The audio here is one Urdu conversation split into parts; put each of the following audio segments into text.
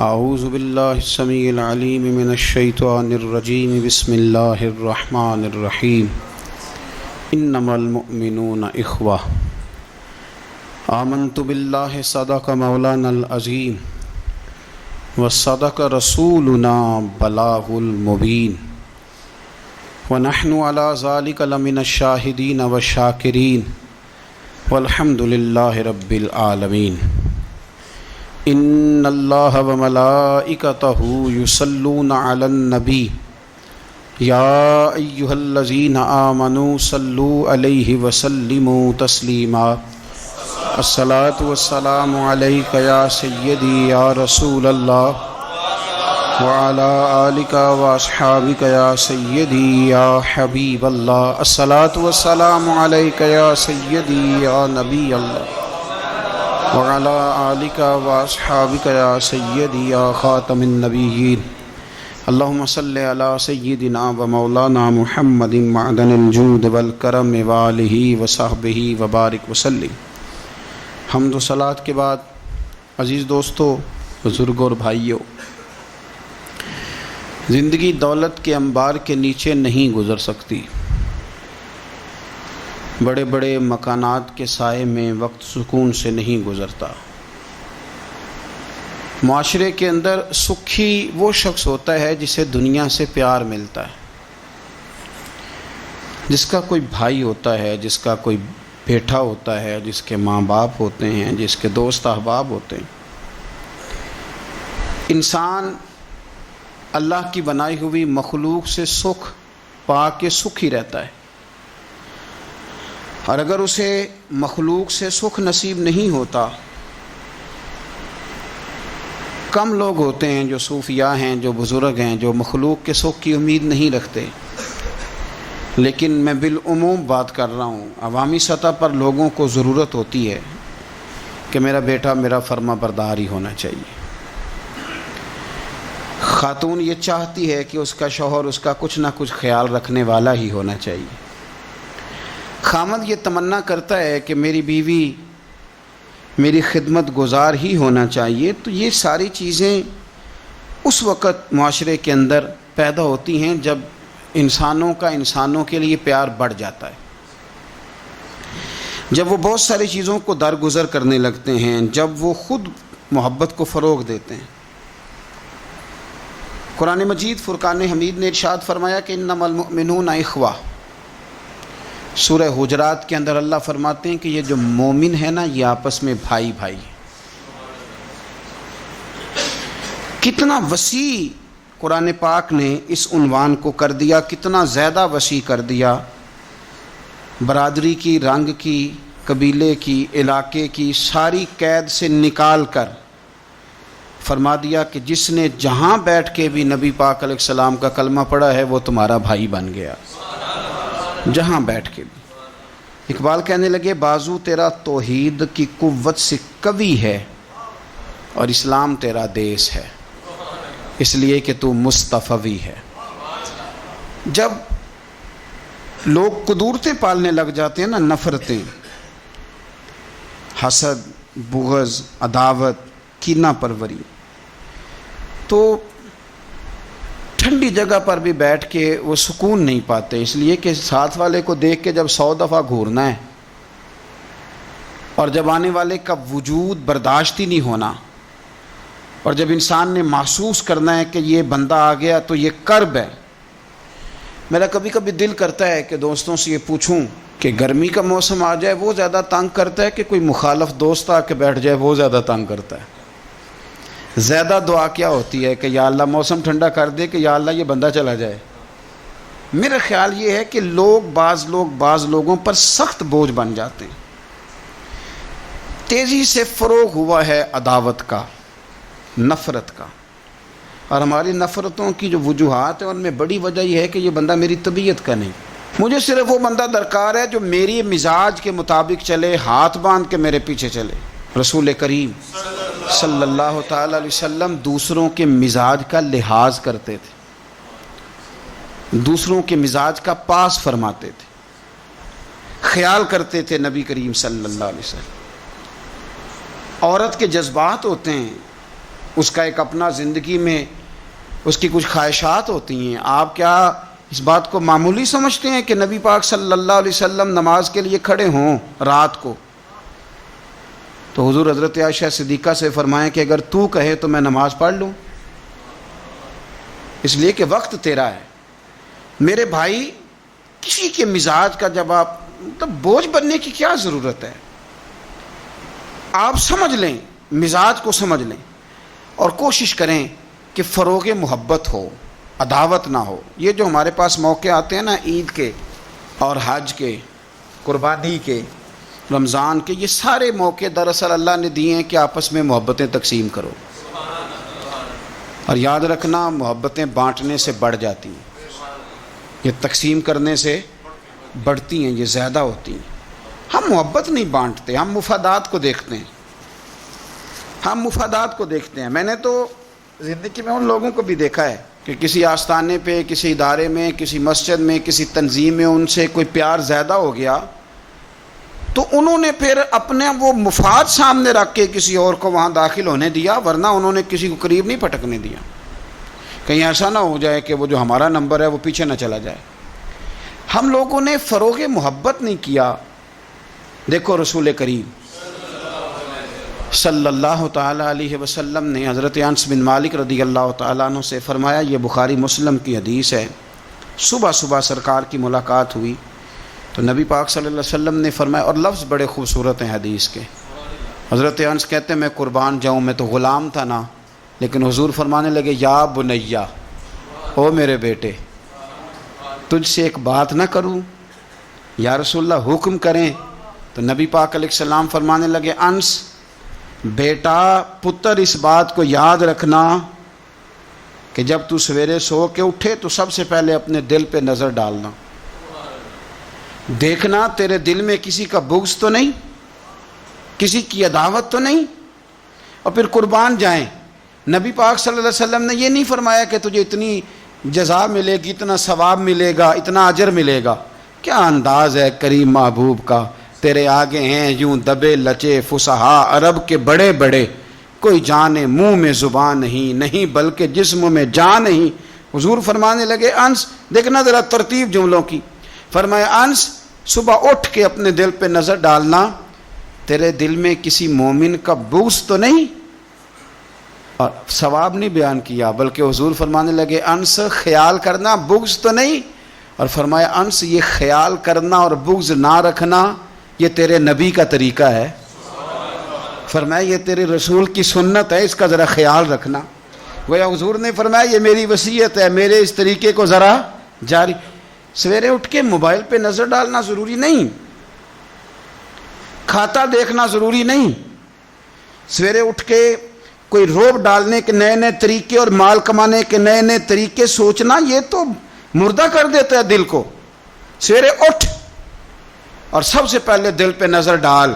اعوذ باللہ السمیع العلیم من الشیطان الرجیم بسم اللہ الرحمن الرحیم انما المؤمنون اخوہ آمنت باللہ صدق مولانا العظیم وصدق رسولنا بلاغ المبین ونحن علی ذلک لمن الشاہدین والشاکرین والحمد للہ رب العالمین ان اللہ وملائکتہ یصلون علی النبی یا ایہا الذین آمنوا صلوا علیہ وسلموا تسلیما الصلاۃ والسلام علیک یا سیدی یا رسول اللہ وعلی آلک واصحابک یا سیدی یا حبیب اللہ الصلاۃ والسلام علیک یا سیدی یا نبی اللہ وعلی آلک واصحابک یا سیدی یا خاتم النبیین اللہم صلی علی سیدنا و مولانا محمد معدن الجود والکرم وآلہ وصحبہ وبارک وسلم۔ حمد و صلاۃ کے بعد عزیز دوستو، بزرگوں اور بھائیوں، زندگی دولت کے انبار کے نیچے نہیں گزر سکتی۔ بڑے بڑے مکانات کے سائے میں وقت سکون سے نہیں گزرتا۔ معاشرے کے اندر سکھی وہ شخص ہوتا ہے جسے دنیا سے پیار ملتا ہے، جس کا کوئی بھائی ہوتا ہے، جس کا کوئی بیٹا ہوتا ہے، جس کے ماں باپ ہوتے ہیں، جس کے دوست احباب ہوتے ہیں۔ انسان اللہ کی بنائی ہوئی مخلوق سے سکھ پا کے سکھی رہتا ہے، اور اگر اسے مخلوق سے سکھ نصیب نہیں ہوتا، کم لوگ ہوتے ہیں جو صوفیاء ہیں، جو بزرگ ہیں، جو مخلوق کے سکھ کی امید نہیں رکھتے۔ لیکن میں بالعموم بات کر رہا ہوں، عوامی سطح پر لوگوں کو ضرورت ہوتی ہے کہ میرا بیٹا میرا فرما بردار ہی ہونا چاہیے۔ خاتون یہ چاہتی ہے کہ اس کا شوہر اس کا کچھ نہ کچھ خیال رکھنے والا ہی ہونا چاہیے۔ خامد یہ تمنا کرتا ہے کہ میری بیوی میری خدمت گزار ہی ہونا چاہیے۔ تو یہ ساری چیزیں اس وقت معاشرے کے اندر پیدا ہوتی ہیں جب انسانوں کا انسانوں کے لیے پیار بڑھ جاتا ہے، جب وہ بہت ساری چیزوں کو درگزر کرنے لگتے ہیں، جب وہ خود محبت کو فروغ دیتے ہیں۔ قرآن مجید فرقان حمید نے ارشاد فرمایا کہ انما المؤمنون اخوہ۔ سورہ حجرات کے اندر اللہ فرماتے ہیں کہ یہ جو مومن ہے نا، یہ آپس میں بھائی بھائی ہیں۔ کتنا وسیع قرآن پاک نے اس عنوان کو کر دیا، کتنا زیادہ وسیع کر دیا۔ برادری کی، رنگ کی، قبیلے کی، علاقے کی ساری قید سے نکال کر فرما دیا کہ جس نے جہاں بیٹھ کے بھی نبی پاک علیہ السلام کا کلمہ پڑھا ہے وہ تمہارا بھائی بن گیا، جہاں بیٹھ کے بھی۔ اقبال کہنے لگے بازو تیرا توحید کی قوت سے قوی ہے اور اسلام تیرا دیس ہے، اس لیے کہ تو مصطفی ہے۔ جب لوگ قدورتیں پالنے لگ جاتے ہیں نا، نفرتیں، حسد، بغض، عداوت، کینہ پروری، تو ٹھنڈی جگہ پر بھی بیٹھ کے وہ سکون نہیں پاتے، اس لیے کہ ساتھ والے کو دیکھ کے جب 100 دفعہ گھورنا ہے اور جب آنے والے کا وجود برداشت ہی نہیں ہونا، اور جب انسان نے محسوس کرنا ہے کہ یہ بندہ آ گیا تو یہ کرب ہے۔ میرا کبھی کبھی دل کرتا ہے کہ دوستوں سے یہ پوچھوں کہ گرمی کا موسم آ جائے وہ زیادہ تنگ کرتا ہے کہ کوئی مخالف دوست آ کے بیٹھ جائے وہ زیادہ تنگ کرتا ہے؟ زیادہ دعا کیا ہوتی ہے کہ یا اللہ موسم ٹھنڈا کر دے، کہ یا اللہ یہ بندہ چلا جائے؟ میرا خیال یہ ہے کہ بعض لوگوں پر سخت بوجھ بن جاتے ہیں۔ تیزی سے فروغ ہوا ہے عداوت کا، نفرت کا، اور ہماری نفرتوں کی جو وجوہات ہیں ان میں بڑی وجہ یہ ہے کہ یہ بندہ میری طبیعت کا نہیں۔ مجھے صرف وہ بندہ درکار ہے جو میری مزاج کے مطابق چلے، ہاتھ باندھ کے میرے پیچھے چلے۔ رسول کریم صلی اللہ تعالی علیہ وسلم دوسروں کے مزاج کا لحاظ کرتے تھے، دوسروں کے مزاج کا پاس فرماتے تھے، خیال کرتے تھے نبی کریم صلی اللہ علیہ وسلم۔ عورت کے جذبات ہوتے ہیں، اس کا ایک اپنا زندگی میں اس کی کچھ خواہشات ہوتی ہیں. آپ کیا اس بات کو معمولی سمجھتے ہیں کہ نبی پاک صلی اللہ علیہ وسلم نماز کے لیے کھڑے ہوں رات کو؟ تو حضور حضرت عائشہ صدیقہ سے فرمائیں کہ اگر تو کہے تو میں نماز پڑھ لوں، اس لیے کہ وقت تیرا ہے. میرے بھائی، کسی کے مزاج کا جب آپ بوجھ بننے کی کیا ضرورت ہے؟ آپ سمجھ لیں، مزاج کو سمجھ لیں اور کوشش کریں کہ فروغ محبت ہو، عداوت نہ ہو. یہ جو ہمارے پاس موقع آتے ہیں نا، عید کے اور حج کے، قربانی کے، رمضان کے، یہ سارے موقع دراصل اللہ نے دیے ہیں کہ آپس میں محبتیں تقسیم کرو. اور یاد رکھنا، محبتیں بانٹنے سے بڑھ جاتی ہیں، یہ تقسیم کرنے سے بڑھتی ہیں، یہ زیادہ ہوتی ہیں. ہم محبت نہیں بانٹتے، ہم مفادات کو دیکھتے ہیں. ہم مفادات کو دیکھتے ہیں. میں نے تو زندگی میں ان لوگوں کو بھی دیکھا ہے کہ کسی آستانے پہ، کسی ادارے میں، کسی مسجد میں، کسی تنظیم میں ان سے کوئی پیار زیادہ ہو گیا تو انہوں نے پھر اپنے وہ مفاد سامنے رکھ کے کسی اور کو وہاں داخل ہونے دیا، ورنہ انہوں نے کسی کو قریب نہیں پھٹکنے دیا. کہیں ایسا نہ ہو جائے کہ وہ جو ہمارا نمبر ہے وہ پیچھے نہ چلا جائے. ہم لوگوں نے فروغ محبت نہیں کیا. دیکھو رسول کریم صلی اللہ تعالیٰ علیہ وسلم نے حضرت انس بن مالک رضی اللہ تعالیٰ عنہ سے فرمایا، یہ بخاری مسلم کی حدیث ہے، صبح صبح سرکار کی ملاقات ہوئی تو نبی پاک صلی اللہ علیہ وسلم نے فرمایا، اور لفظ بڑے خوبصورت ہیں حدیث کے. حضرت انس کہتے ہیں میں قربان جاؤں، میں تو غلام تھا نا، لیکن حضور فرمانے لگے، یا بنیا، او میرے بیٹے، تجھ سے ایک بات نہ کروں؟ یا رسول اللہ حکم کریں. تو نبی پاک علیہ السلام فرمانے لگے، انس بیٹا، پتر اس بات کو یاد رکھنا کہ جب تو سویرے سو کے اٹھے تو سب سے پہلے اپنے دل پہ نظر ڈالنا، دیکھنا تیرے دل میں کسی کا بغض تو نہیں، کسی کی عداوت تو نہیں. اور پھر قربان جائیں. نبی پاک صلی اللہ علیہ وسلم نے یہ نہیں فرمایا کہ تجھے اتنی جزا ملے گی، اتنا ثواب ملے گا، اتنا اجر ملے گا. کیا انداز ہے کریم محبوب کا. تیرے آگے ہیں یوں دبے لچے فصحا عرب کے بڑے بڑے، کوئی جانے منہ میں زبان نہیں بلکہ جسم میں جان نہیں. حضور فرمانے لگے، انس دیکھنا ذرا ترتیب جملوں کی. فرمایا، انس صبح اٹھ کے اپنے دل پہ نظر ڈالنا، تیرے دل میں کسی مومن کا بغض تو نہیں. اور ثواب نہیں بیان کیا، بلکہ حضور فرمانے لگے، انس خیال کرنا، بغض تو نہیں. اور فرمایا، انس یہ خیال کرنا اور بغض نہ رکھنا یہ تیرے نبی کا طریقہ ہے. فرمایا یہ تیرے رسول کی سنت ہے، اس کا ذرا خیال رکھنا. گویا حضور نے فرمایا یہ میری وصیت ہے، میرے اس طریقے کو ذرا جاری. سویرے اٹھ کے موبائل پہ نظر ڈالنا ضروری نہیں، کھاتا دیکھنا ضروری نہیں، سویرے اٹھ کے کوئی روب ڈالنے کے نئے نئے طریقے اور مال کمانے کے نئے نئے طریقے سوچنا، یہ تو مردہ کر دیتا ہے دل کو. سویرے اٹھ اور سب سے پہلے دل پہ نظر ڈال.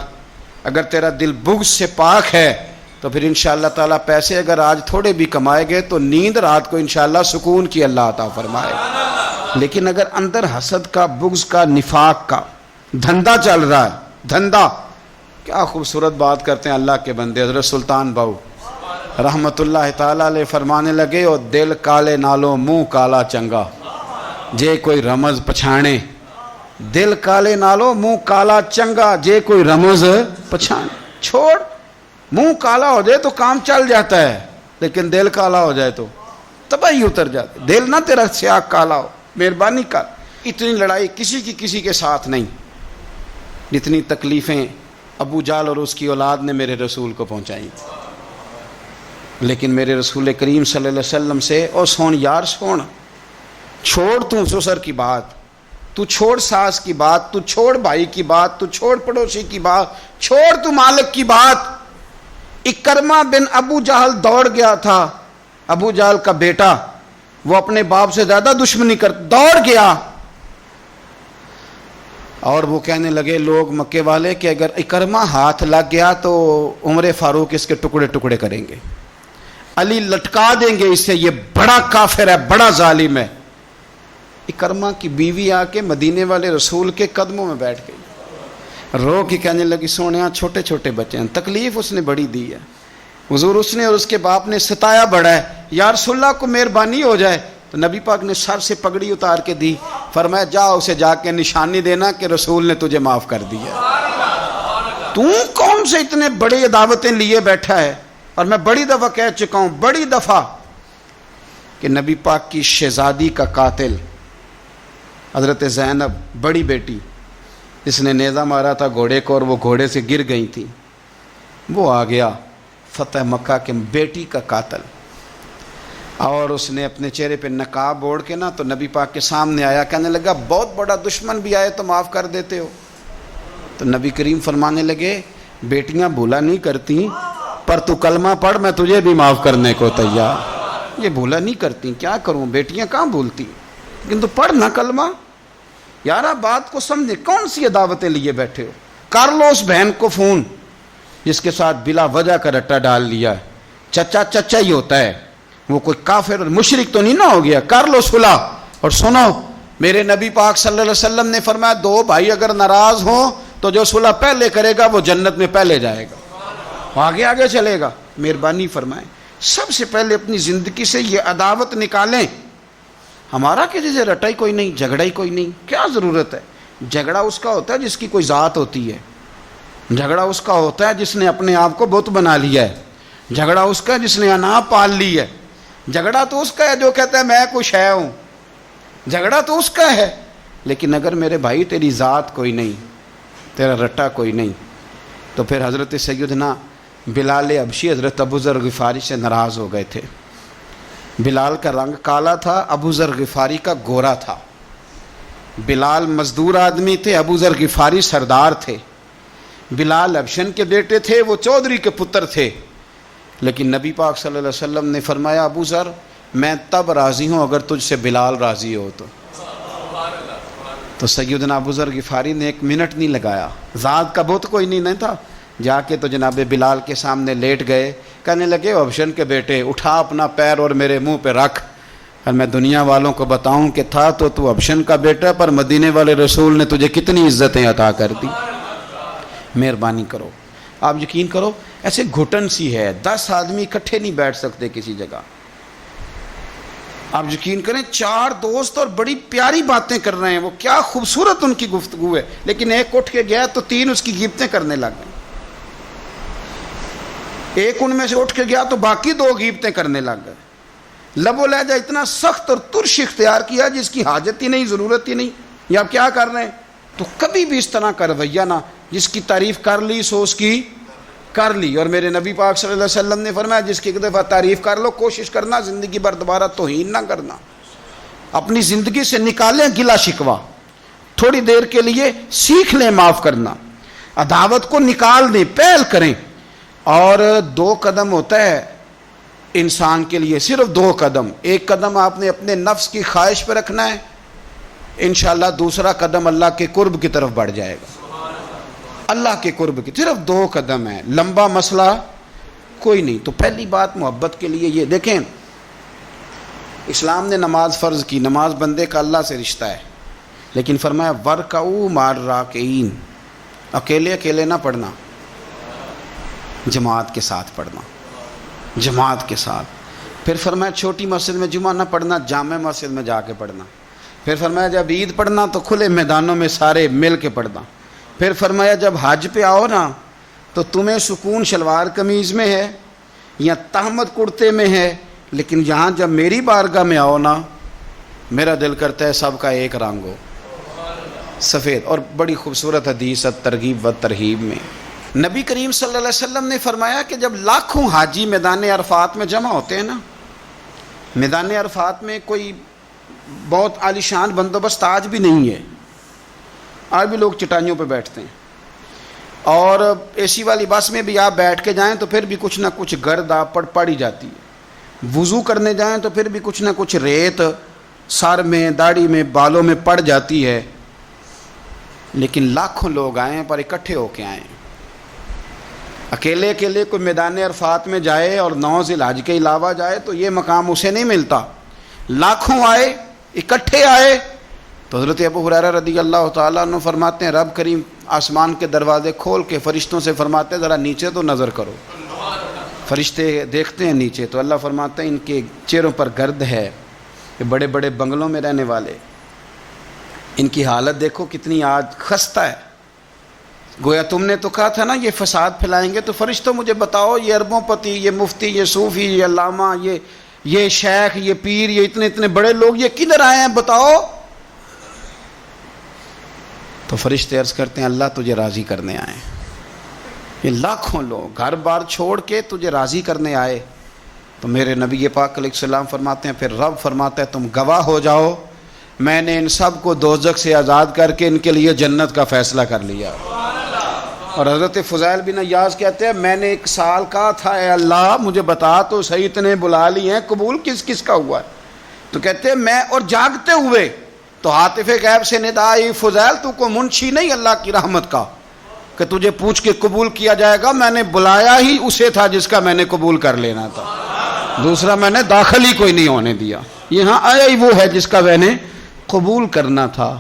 اگر تیرا دل بغض سے پاک ہے تو پھر انشاءاللہ تعالیٰ پیسے اگر آج تھوڑے بھی کمائے گئے تو نیند رات کو انشاءاللہ سکون کی اللہ عطا فرمائے. لیکن اگر اندر حسد کا، بغض کا، نفاق کا دھندا چل رہا ہے، دھندا. کیا خوبصورت بات کرتے ہیں اللہ کے بندے. حضرت سلطان بہو رحمت اللہ تعالیٰ علیہ فرمانے لگے، اور دل کالے نالو منہ کالا چنگا، جے کوئی رمز پچھانے. دل کالے نالو منہ کالا چنگا، جے کوئی رمز پچھانے. چھوڑ، منہ کالا ہو جائے تو کام چل جاتا ہے، لیکن دل کالا ہو جائے تو تباہی اتر جاتی. دل نہ تیرا سیاہ کالا ہو، مہربانی کر. اتنی لڑائی کسی کی کسی کے ساتھ نہیں جتنی تکلیفیں ابو جہل اور اس کی اولاد نے میرے رسول کو پہنچائی. لیکن میرے رسول کریم صلی اللہ علیہ وسلم سے، او سون یار سون، چھوڑ تو سسر کی بات، تو چھوڑ ساس کی بات، تو چھوڑ بھائی کی بات، تو چھوڑ پڑوسی کی بات، چھوڑ تو مالک کی بات. اکرمہ بن ابو جہل دوڑ گیا تھا، ابو جہل کا بیٹا، وہ اپنے باپ سے زیادہ دشمنی کر دوڑ گیا. اور وہ کہنے لگے لوگ مکے والے کہ اگر اکرمہ ہاتھ لگ گیا تو عمر فاروق اس کے ٹکڑے ٹکڑے کریں گے، علی لٹکا دیں گے اسے، یہ بڑا کافر ہے، بڑا ظالم ہے. اکرمہ کی بیوی آ کے مدینے والے رسول کے قدموں میں بیٹھ گئی، رو کے کہنے لگی، سونیا چھوٹے چھوٹے بچے ہیں، تکلیف اس نے بڑی دی ہے، حضور اس نے اور اس کے باپ نے ستایا بڑا ہے، یا رسول اللہ کو مہربانی ہو جائے. تو نبی پاک نے سر سے پگڑی اتار کے دی، فرمایا جا اسے جا کے نشانی دینا کہ رسول نے تجھے معاف کر دیا. تو کون سے اتنے بڑے دعوتیں لیے بیٹھا ہے؟ اور میں بڑی دفعہ کہہ چکا ہوں، بڑی دفعہ، کہ نبی پاک کی شہزادی کا قاتل حضرت زینب بڑی بیٹی، جس نے نیزہ مارا تھا گھوڑے کو اور وہ گھوڑے سے گر گئی تھی، وہ آ گیا فتح مکہ کے بیٹی کا قاتل، اور اس نے اپنے چہرے پہ نقاب اوڑھ کے نا تو نبی پاک کے سامنے آیا، کہنے لگا بہت بڑا دشمن بھی آئے تو معاف کر دیتے ہو. تو نبی کریم فرمانے لگے بیٹیاں بھولا نہیں کرتی، پر تو کلمہ پڑھ میں تجھے بھی معاف کرنے کو تیار. یہ بھولا نہیں کرتی، کیا کروں، بیٹیاں کہاں بھولتی، لیکن تو پڑھ نہ کلمہ. یار آپ بات کو سمجھے، کون سی دعوتیں لیے بیٹھے ہو؟ کر لو اس بہن کو فون جس کے ساتھ بلا وجہ کا رٹا ڈال لیا ہے. چچا چچا ہی ہوتا ہے، وہ کوئی کافر اور مشرک تو نہیں نہ ہو گیا. کر لو صلح. اور سنو، میرے نبی پاک صلی اللہ علیہ وسلم نے فرمایا دو بھائی اگر ناراض ہوں تو جو صلح پہلے کرے گا وہ جنت میں پہلے جائے گا، آگے آگے چلے گا. مہربانی فرمائیں سب سے پہلے اپنی زندگی سے یہ عداوت نکالیں. ہمارا کسی سے رٹا ہی کوئی نہیں، جھگڑا ہی کوئی نہیں، کیا ضرورت ہے؟ جھگڑا اس کا ہوتا ہے جس کی کوئی ذات ہوتی ہے، جھگڑا اس کا ہوتا ہے جس نے اپنے آپ کو بت بنا لیا ہے، جھگڑا اس کا جس نے انا پال لی ہے، جھگڑا تو اس کا ہے جو کہتا ہے میں کچھ ہے ہوں، جھگڑا تو اس کا ہے. لیکن اگر میرے بھائی تیری ذات کوئی نہیں، تیرا رٹا کوئی نہیں، تو پھر حضرت سیدنا بلال حبشی حضرت ابو ذر غفاری سے ناراض ہو گئے تھے. بلال کا رنگ کالا تھا، ابو ذر غفاری کا گورا تھا. بلال مزدور آدمی تھے، ابو ذر غفاری سردار تھے. بلال حبشن کے بیٹے تھے، وہ چودھری کے پتر تھے. لیکن نبی پاک صلی اللہ علیہ وسلم نے فرمایا ابو ذر میں تب راضی ہوں اگر تجھ سے بلال راضی ہو. تو سیدنا ابو ذر غفاری نے 1 منٹ نہیں لگایا، ذات کا بت کوئی نہیں تھا، جا کے تو جناب بلال کے سامنے لیٹ گئے. کہنے لگے حبشن کے بیٹے اٹھا اپنا پیر اور میرے منہ پہ رکھ، اور میں دنیا والوں کو بتاؤں کہ تھا تو حبشن کا بیٹا، پر مدینے والے رسول نے تجھے کتنی عزتیں عطا کر دی. مہربانی کرو، آپ یقین کرو ایسے گھٹن سی ہے، 10 آدمی اکٹھے نہیں بیٹھ سکتے کسی جگہ. آپ یقین کریں 4 دوست اور بڑی پیاری باتیں کر رہے ہیں، وہ کیا خوبصورت ان کی گفتگو ہے، لیکن ایک اٹھ کے گیا تو 3 اس کی غیبتیں کرنے لگ گئے. ایک ان میں سے اٹھ کے گیا تو باقی 2 غیبتیں کرنے لگ گئے. لب و لہجہ اتنا سخت اور ترش اختیار کیا جس کی حاجت ہی نہیں، ضرورت ہی نہیں. یہ آپ کیا کر رہے ہیں؟ تو کبھی بھی اس طرح کا رویہ نہ، جس کی تعریف کر لی سو اس کی کر لی. اور میرے نبی پاک صلی اللہ علیہ وسلم نے فرمایا جس کی ایک دفعہ تعریف کر لو کوشش کرنا زندگی بھر دوبارہ توہین نہ کرنا. اپنی زندگی سے نکالیں گلا شکوہ، تھوڑی دیر کے لیے سیکھ لیں معاف کرنا، عداوت کو نکال دیں، پہل کریں. اور 2 قدم ہوتا ہے انسان کے لیے، صرف 2 قدم. ایک قدم آپ نے اپنے نفس کی خواہش پہ رکھنا ہے، انشاءاللہ دوسرا قدم اللہ کے قرب کی طرف بڑھ جائے گا. اللہ کے قرب کی صرف 2 قدم ہے، لمبا مسئلہ کوئی نہیں. تو پہلی بات محبت کے لیے یہ دیکھیں، اسلام نے نماز فرض کی، نماز بندے کا اللہ سے رشتہ ہے، لیکن فرمایا ورکعوا مع الراکعین، اکیلے اکیلے نہ پڑھنا، جماعت کے ساتھ پڑھنا، جماعت کے ساتھ. پھر فرمایا چھوٹی مسجد میں جمعہ نہ پڑھنا، جامع مسجد میں جا کے پڑھنا. پھر فرمایا جب عید پڑھنا تو کھلے میدانوں میں سارے مل کے پڑھنا. پھر فرمایا جب حج پہ آؤ نا تو تمہیں سکون شلوار قمیض میں ہے یا تہمت کرتے میں ہے، لیکن یہاں جب میری بارگاہ میں آؤ نا میرا دل کرتا ہے سب کا ایک رنگ ہو، سفید. اور بڑی خوبصورت حدیث ترغیب و ترہیب میں نبی کریم صلی اللہ علیہ وسلم نے فرمایا کہ جب لاکھوں حاجی میدان عرفات میں جمع ہوتے ہیں نا، میدان عرفات میں کوئی بہت عالیشان بندوبست آج بھی نہیں ہے، آج بھی لوگ چٹائیوں پہ بیٹھتے ہیں، اور اے سی والی بس میں بھی آپ بیٹھ کے جائیں تو پھر بھی کچھ نہ کچھ گرد آپ پر پڑی جاتی ہے. وضو کرنے جائیں تو پھر بھی کچھ نہ کچھ ریت سر میں، داڑھی میں، بالوں میں پڑ جاتی ہے. لیکن لاکھوں لوگ آئیں پر اکٹھے ہو کے آئیں. اکیلے اکیلے کوئی میدان عرفات میں جائے اور 9 ذی الحج کے علاوہ جائے تو یہ مقام اسے نہیں ملتا. لاکھوں آئے، اکٹھے آئے. تو حضرت ابو ہریرہ رضی اللہ تعالیٰ عنہ فرماتے ہیں رب کریم آسمان کے دروازے کھول کے فرشتوں سے فرماتے ذرا نیچے تو نظر کرو. فرشتے دیکھتے ہیں نیچے تو اللہ فرماتا ہے ان کے چہروں پر گرد ہے، یہ بڑے بڑے بنگلوں میں رہنے والے، ان کی حالت دیکھو کتنی آج خستہ ہے۔ گویا تم نے تو کہا تھا نا یہ فساد پھیلائیں گے، تو فرشتوں مجھے بتاؤ یہ اربوں پتی، یہ مفتی، یہ صوفی، یہ علامہ، یہ شیخ، یہ پیر، یہ اتنے بڑے لوگ یہ کدھر آئے ہیں بتاؤ؟ تو فرشتے عرض کرتے ہیں اللہ تجھے راضی کرنے آئے ہیں، یہ لاکھوں لوگ گھر بار چھوڑ کے تجھے راضی کرنے آئے۔ تو میرے نبی پاک علیہ السلام فرماتے ہیں پھر رب فرماتا ہے تم گواہ ہو جاؤ میں نے ان سب کو دوزخ سے آزاد کر کے ان کے لیے جنت کا فیصلہ کر لیا۔ اور حضرت فضیل بن عیاض کہتے ہیں میں نے 1 سال کہا تھا اے اللہ مجھے بتا تو صحیح، اتنے بلا لی ہیں، قبول کس کس کا ہوا ہے؟ تو کہتے ہیں میں اور جاگتے ہوئے تو عاطف غیب سے ندا آئی فضیل تو کو منشی نہیں اللہ کی رحمت کا کہ تجھے پوچھ کے قبول کیا جائے گا، میں نے بلایا ہی اسے تھا جس کا میں نے قبول کر لینا تھا، دوسرا میں نے داخل ہی کوئی نہیں ہونے دیا، یہاں آیا ہی وہ ہے جس کا میں نے قبول کرنا تھا۔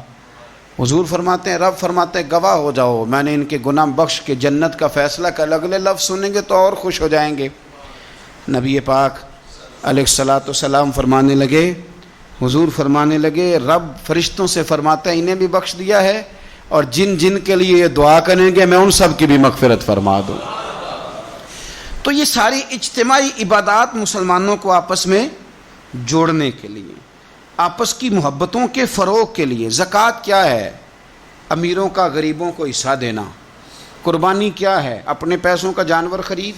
حضور فرماتے ہیں رب فرماتے ہیں گواہ ہو جاؤ میں نے ان کے گناہ بخش کے جنت کا فیصلہ کر، اگلے لفظ سنیں گے تو اور خوش ہو جائیں گے۔ نبی پاک علیہ الصلاۃ والسلام فرمانے لگے، حضور فرمانے لگے رب فرشتوں سے فرماتا ہے انہیں بھی بخش دیا ہے اور جن جن کے لیے یہ دعا کریں گے میں ان سب کی بھی مغفرت فرما دوں۔ تو یہ ساری اجتماعی عبادات مسلمانوں کو آپس میں جوڑنے کے لیے، آپس کی محبتوں کے فروغ کے لیے۔ زکوٰۃ کیا ہے؟ امیروں کا غریبوں کو حصہ دینا۔ قربانی کیا ہے؟ اپنے پیسوں کا جانور خرید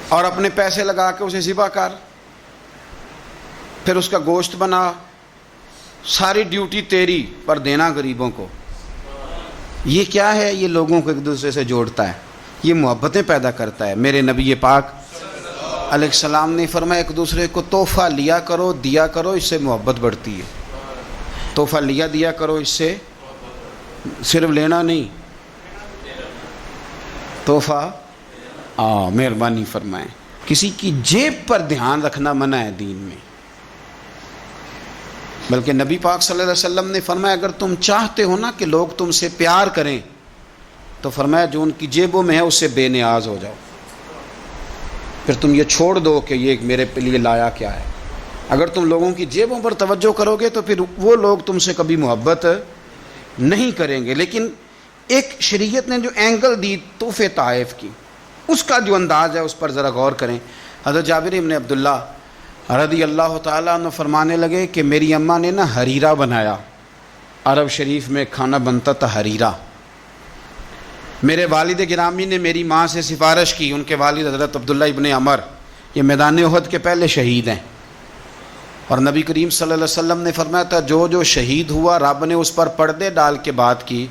اور اپنے پیسے لگا کے اسے ذبح کر، پھر اس کا گوشت بنا، ساری ڈیوٹی تیری پر دینا غریبوں کو۔ یہ کیا ہے؟ یہ لوگوں کو ایک دوسرے سے جوڑتا ہے، یہ محبتیں پیدا کرتا ہے۔ میرے نبی پاک علیہ السلام نے فرمایا ایک دوسرے کو تحفہ لیا کرو، دیا کرو، اس سے محبت بڑھتی ہے۔ تحفہ دیا کرو، اس سے صرف لینا نہیں، تحفہ مہربانی فرمائیں۔ کسی کی جیب پر دھیان رکھنا منع ہے دین میں، بلکہ نبی پاک صلی اللہ علیہ وسلم نے فرمایا اگر تم چاہتے ہو نا کہ لوگ تم سے پیار کریں تو فرمایا جو ان کی جیبوں میں ہے اس سے بے نیاز ہو جاؤ، پھر تم یہ چھوڑ دو کہ یہ میرے لیے لایا کیا ہے۔ اگر تم لوگوں کی جیبوں پر توجہ کرو گے تو پھر وہ لوگ تم سے کبھی محبت نہیں کریں گے۔ لیکن ایک شریعت نے جو اینگل دی تحفے طائف کی، اس کا جو انداز ہے اس پر ذرا غور کریں۔ حضرت جابر بن عبداللہ رضی اللہ تعالیٰ عنہ فرمانے لگے کہ میری اماں نے نا حریرہ بنایا، عرب شریف میں کھانا بنتا تھا حریرہ۔ میرے والد گرامی نے میری ماں سے سفارش کی، ان کے والد حضرت عبداللہ ابن عمر یہ میدان احد کے پہلے شہید ہیں، اور نبی کریم صلی اللہ علیہ وسلم نے فرمایا تھا جو شہید ہوا رب نے اس پر پردے ڈال کے بات کی،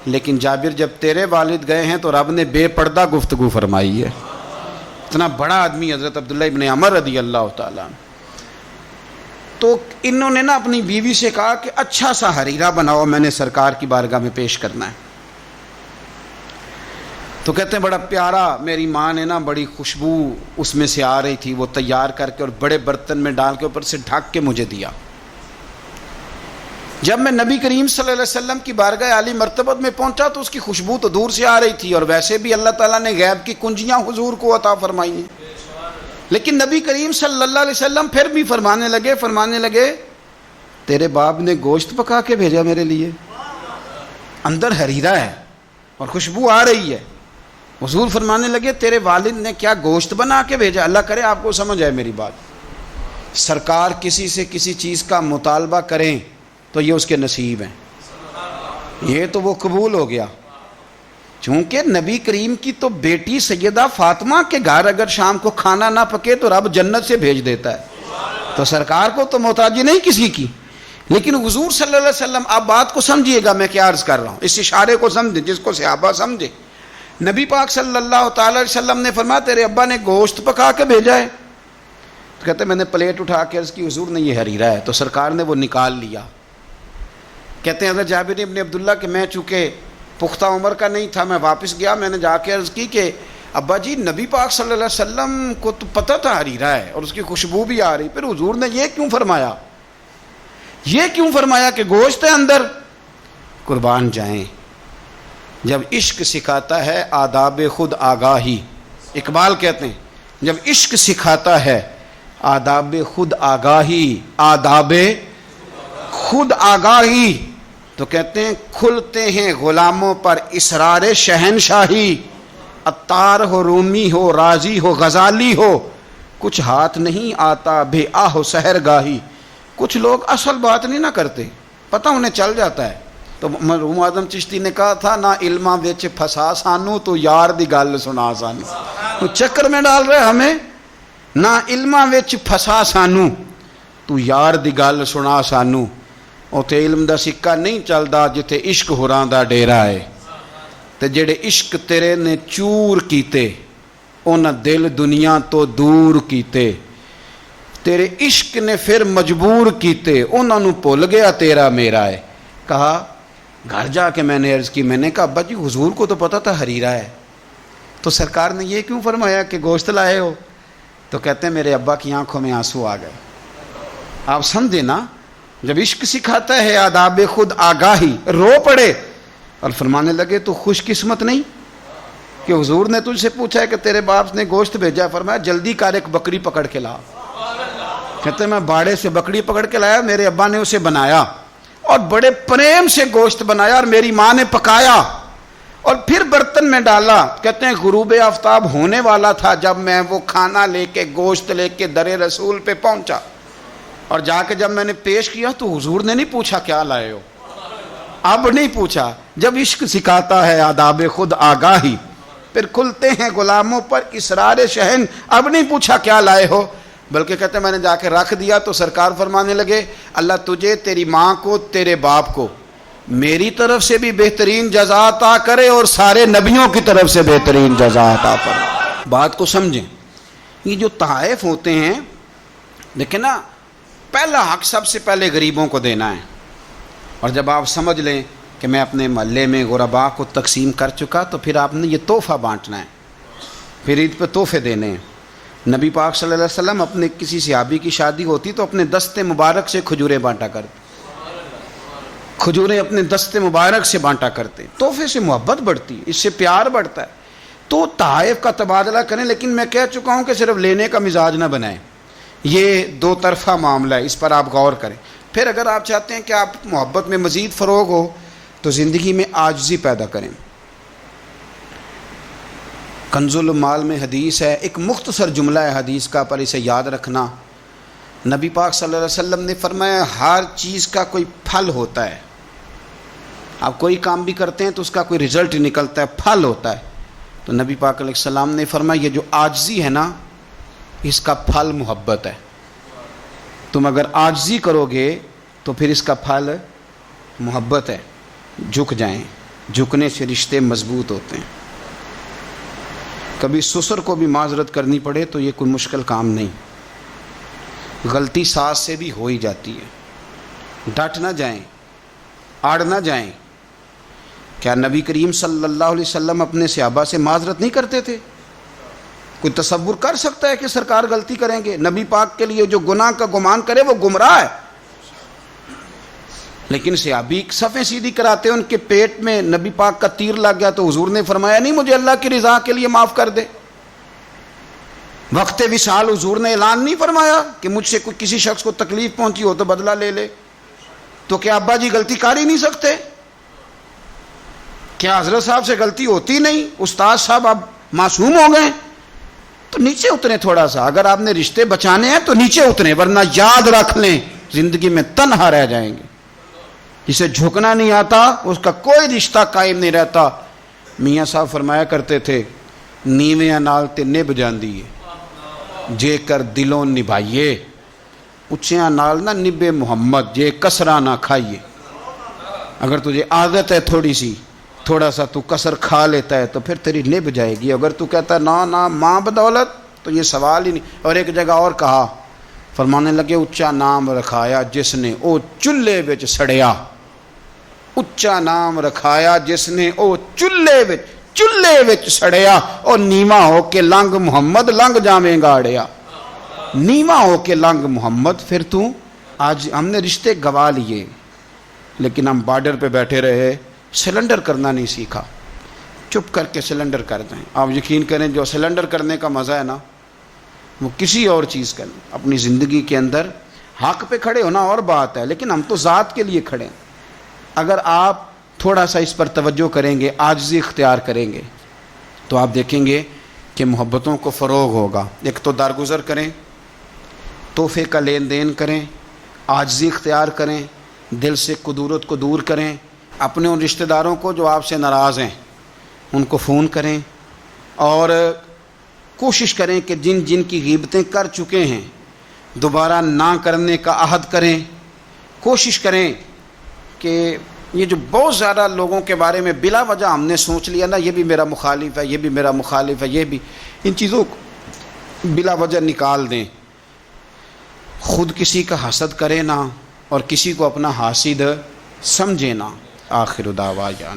لیکن جابر جب تیرے والد گئے ہیں تو رب نے بے پردہ گفتگو فرمائی ہے۔ اتنا بڑا آدمی حضرت عبداللہ ابن عمر رضی اللہ تعالیٰ عنہ۔ تو انہوں نے نا اپنی بیوی سے کہا کہ اچھا سا حریرہ بناؤ، میں نے سرکار کی بارگاہ میں پیش کرنا ہے۔ تو کہتے ہیں بڑا پیارا، میری ماں نے نا بڑی خوشبو اس میں سے آ رہی تھی، وہ تیار کر کے اور بڑے برتن میں ڈال کے اوپر سے ڈھک کے مجھے دیا۔ جب میں نبی کریم صلی اللہ علیہ وسلم کی بارگاہ عالی مرتبت میں پہنچا تو اس کی خوشبو تو دور سے آ رہی تھی، اور ویسے بھی اللہ تعالیٰ نے غیب کی کنجیاں حضور کو عطا فرمائی ہیں، لیکن نبی کریم صلی اللہ علیہ وسلم پھر بھی فرمانے لگے تیرے باپ نے گوشت پکا کے بھیجا میرے لیے، اندر حریرہ ہے اور خوشبو آ رہی ہے۔ حضور فرمانے لگے تیرے والد نے کیا گوشت بنا کے بھیجا؟ اللہ کرے آپ کو سمجھ آئے میری بات۔ سرکار کسی سے کسی چیز کا مطالبہ کریں تو یہ اس کے نصیب ہیں، یہ تو وہ قبول ہو گیا۔ چونکہ نبی کریم کی تو بیٹی سیدہ فاطمہ کے گھر اگر شام کو کھانا نہ پکے تو رب جنت سے بھیج دیتا ہے، تو سرکار کو تو محتاجی نہیں کسی کی۔ لیکن حضور صلی اللہ علیہ وسلم، آپ بات کو سمجھیے گا میں کیا عرض کر رہا ہوں، اس اشارے کو سمجھیں جس کو صحابہ سمجھے۔ نبی پاک صلی اللہ تعالی علیہ وسلم نے فرمایا تیرے ابا نے گوشت پکا کے بھیجا ہے؟ تو کہتے میں نے پلیٹ اٹھا کے عرض کی حضور نے یہ حریرہ ہے، تو سرکار نے وہ نکال لیا۔ کہتے ہیں حضرت جابر ابن عبداللہ کہ میں چونکہ پختہ عمر کا نہیں تھا، میں واپس گیا، میں نے جا کے عرض کی کہ ابا جی نبی پاک صلی اللہ علیہ وسلم کو تو پتہ تھا حریرہ ہے اور اس کی خوشبو بھی آ رہی، پھر حضور نے یہ کیوں فرمایا کہ گوشت ہے اندر؟ قربان جائیں، جب عشق سکھاتا ہے آداب خود آگاہی اقبال کہتے ہیں جب عشق سکھاتا ہے آداب خود آگاہی، آداب خود آگاہی، تو کہتے ہیں کھلتے ہیں غلاموں پر اسرار شہنشاہی، عطار ہو، رومی ہو، رازی ہو، غزالی ہو، کچھ ہاتھ نہیں آتا بے آہ سحر گاہی۔ کچھ لوگ اصل بات نہیں نہ کرتے، پتہ انہیں چل جاتا ہے۔ تو مرحوم اعظم چشتی نے کہا تھا نہ علماں وچ پھسا سانو تو یار دی گل سنا سانو، تو چکر میں ڈال رہے ہمیں، نہ علماں وچ پھسا سانو تو یار دی گل سنا سانو۔ اوتھے علم دا سکہ نہیں چلدا جتھے عشق ہوراں دا ڈیرا ہے، تے جڑے عشق تیرے نے چور کیتے انہاں دل دنیا تو دور کیتے، تیرے عشق نے پھر مجبور کیتے انہاں نو بھول گیا تیرا میرا ہے۔ کہا گھر جا کے میں نے عرض کی، میں نے کہا ابا جی حضور کو تو پتہ تھا حریرہ ہے، تو سرکار نے یہ کیوں فرمایا کہ گوشت لائے ہو؟ تو کہتے ہیں میرے ابا کی آنکھوں میں آنسو آ گئے۔ آپ سمجھے نا، جب عشق سکھاتا ہے آداب خود آگاہی، رو پڑے اور فرمانے لگے تو خوش قسمت نہیں کہ حضور نے تجھ سے پوچھا ہے کہ تیرے باپ نے گوشت بھیجا، فرمایا جلدی کر ایک بکری پکڑ کے لا۔ کہتے ہیں میں باڑے سے بکری پکڑ کے لایا، میرے ابا نے اسے بنایا اور بڑے پریم سے گوشت بنایا اور میری ماں نے پکایا اور پھر برتن میں ڈالا۔ کہتے ہیں غروب آفتاب ہونے والا تھا جب میں وہ کھانا لے کے گوشت لے کے در رسول پہ پہنچا، اور جا کے جب میں نے پیش کیا تو حضور نے نہیں پوچھا کیا لائے ہو، اب نہیں پوچھا۔ جب عشق سکھاتا ہے آداب خود آگاہی، پھر کھلتے ہیں غلاموں پر اسرار شہن، اب نہیں پوچھا کیا لائے ہو، بلکہ کہتے ہیں میں نے جا کے رکھ دیا تو سرکار فرمانے لگے اللہ تجھے، تیری ماں کو، تیرے باپ کو میری طرف سے بھی بہترین جزا عطا کرے اور سارے نبیوں کی طرف سے بہترین جزا عطا کرے۔ بات کو سمجھیں، یہ جو تحائف ہوتے ہیں، دیکھیں نا، پہلا حق سب سے پہلے غریبوں کو دینا ہے، اور جب آپ سمجھ لیں کہ میں اپنے محلے میں غرباء کو تقسیم کر چکا تو پھر آپ نے یہ تحفہ بانٹنا ہے، پھر عید پہ تحفے دینے ہیں۔ نبی پاک صلی اللہ علیہ وسلم اپنے کسی صحابی کی شادی ہوتی تو اپنے دستے مبارک سے کھجوریں بانٹا کرتے، کھجوریں اپنے دستے مبارک سے بانٹا کرتے۔ تحفے سے محبت بڑھتی ہے، اس سے پیار بڑھتا ہے۔ تو تحائف کا تبادلہ کریں، لیکن میں کہہ چکا ہوں کہ صرف لینے کا مزاج نہ بنائیں، یہ دو طرفہ معاملہ ہے، اس پر آپ غور کریں۔ پھر اگر آپ چاہتے ہیں کہ آپ محبت میں مزید فروغ ہو تو زندگی میں عاجزی پیدا کریں۔ کنز المال میں حدیث ہے، ایک مختصر جملہ ہے حدیث کا، پر اسے یاد رکھنا۔ نبی پاک صلی اللہ علیہ وسلم نے فرمایا ہر چیز کا کوئی پھل ہوتا ہے، آپ کوئی کام بھی کرتے ہیں تو اس کا کوئی رزلٹ نکلتا ہے، پھل ہوتا ہے۔ تو نبی پاک علیہ السلام نے فرمایا یہ جو عاجزی ہے نا، اس کا پھل محبت ہے، تم اگر عاجزی کرو گے تو پھر اس کا پھل محبت ہے، جھک جائیں، جھکنے سے رشتے مضبوط ہوتے ہیں۔ کبھی سسر کو بھی معذرت کرنی پڑے تو یہ کوئی مشکل کام نہیں، غلطی ساس سے بھی ہو ہی جاتی ہے، ڈٹ نہ جائیں، آڑ نہ جائیں۔ کیا نبی کریم صلی اللہ علیہ وسلم اپنے صحابہ سے معذرت نہیں کرتے تھے؟ کوئی تصور کر سکتا ہے کہ سرکار غلطی کریں گے؟ نبی پاک کے لیے جو گناہ کا گمان کرے وہ گمراہ ہے، لیکن صحابی صفیں سیدھی کراتے ان کے پیٹ میں نبی پاک کا تیر لگ گیا تو حضور نے فرمایا نہیں مجھے اللہ کی رضا کے لیے معاف کر دے۔ وقت وصال حضور نے اعلان نہیں فرمایا کہ مجھ سے کوئی کسی شخص کو تکلیف پہنچی ہو تو بدلہ لے لے، تو کیا ابا جی غلطی کر ہی نہیں سکتے؟ کیا حضرت صاحب سے غلطی ہوتی نہیں؟ استاد صاحب اب معصوم ہو گئے تو نیچے اتریں تھوڑا سا، اگر آپ نے رشتے بچانے ہیں تو نیچے اتریں، ورنہ یاد رکھ لیں زندگی میں تنہا رہ جائیں گے۔ جسے جھکنا نہیں آتا اس کا کوئی رشتہ قائم نہیں رہتا۔ میاں صاحب فرمایا کرتے تھے نیویاں نال تے نبھ جاندی ہے جے کر دلوں نبھائیے، اچھیاں نال نہ نبے محمد جے کسرہ نہ کھائیے۔ اگر تجھے عادت ہے تھوڑا سا تو کسر کھا لیتا ہے تو پھر تیری نبھ جائے گی، اگر تو کہتا ہے نا ماں بدولت تو یہ سوال ہی نہیں۔ اور ایک جگہ اور کہا، فرمانے لگے اچا نام رکھایا جس نے او چلے وچ سڑیا، اچا نام رکھایا جس نے او چلے وچ سڑیا، اور نیواں ہو کے لنگ محمد لنگ جاویں گا اڑیا۔ نیواں ہو کے لنگ محمد، پھر تو آج ہم نے رشتے گوا لیے لیکن ہم بارڈر پہ بیٹھے رہے، سلنڈر کرنا نہیں سیکھا، چپ کر کے سلنڈر کر دیں. آپ یقین کریں جو سلنڈر کرنے کا مزہ ہے نا وہ کسی اور چیز کا نہیں. اپنی زندگی کے اندر حق پہ کھڑے ہونا اور بات ہے، لیکن ہم تو ذات کے لیے کھڑے ہیں. اگر آپ تھوڑا سا اس پر توجہ کریں گے، عاجزی اختیار کریں گے، تو آپ دیکھیں گے کہ محبتوں کو فروغ ہوگا. ایک تو درگزر کریں، تحفے کا لین دین کریں، عاجزی اختیار کریں، دل سے کدورت کو دور کریں. اپنے ان رشتہ داروں کو جو آپ سے ناراض ہیں ان کو فون کریں، اور کوشش کریں کہ جن جن کی غیبتیں کر چکے ہیں دوبارہ نہ کرنے کا عہد کریں. کوشش کریں کہ یہ جو بہت زیادہ لوگوں کے بارے میں بلا وجہ ہم نے سوچ لیا نا، یہ بھی میرا مخالف ہے، یہ بھی میرا مخالف ہے، یہ بھی، ان چیزوں کو بلا وجہ نکال دیں. خود کسی کا حسد کرے نہ اور کسی کو اپنا حاسد سمجھے نہ. آخر دعوانا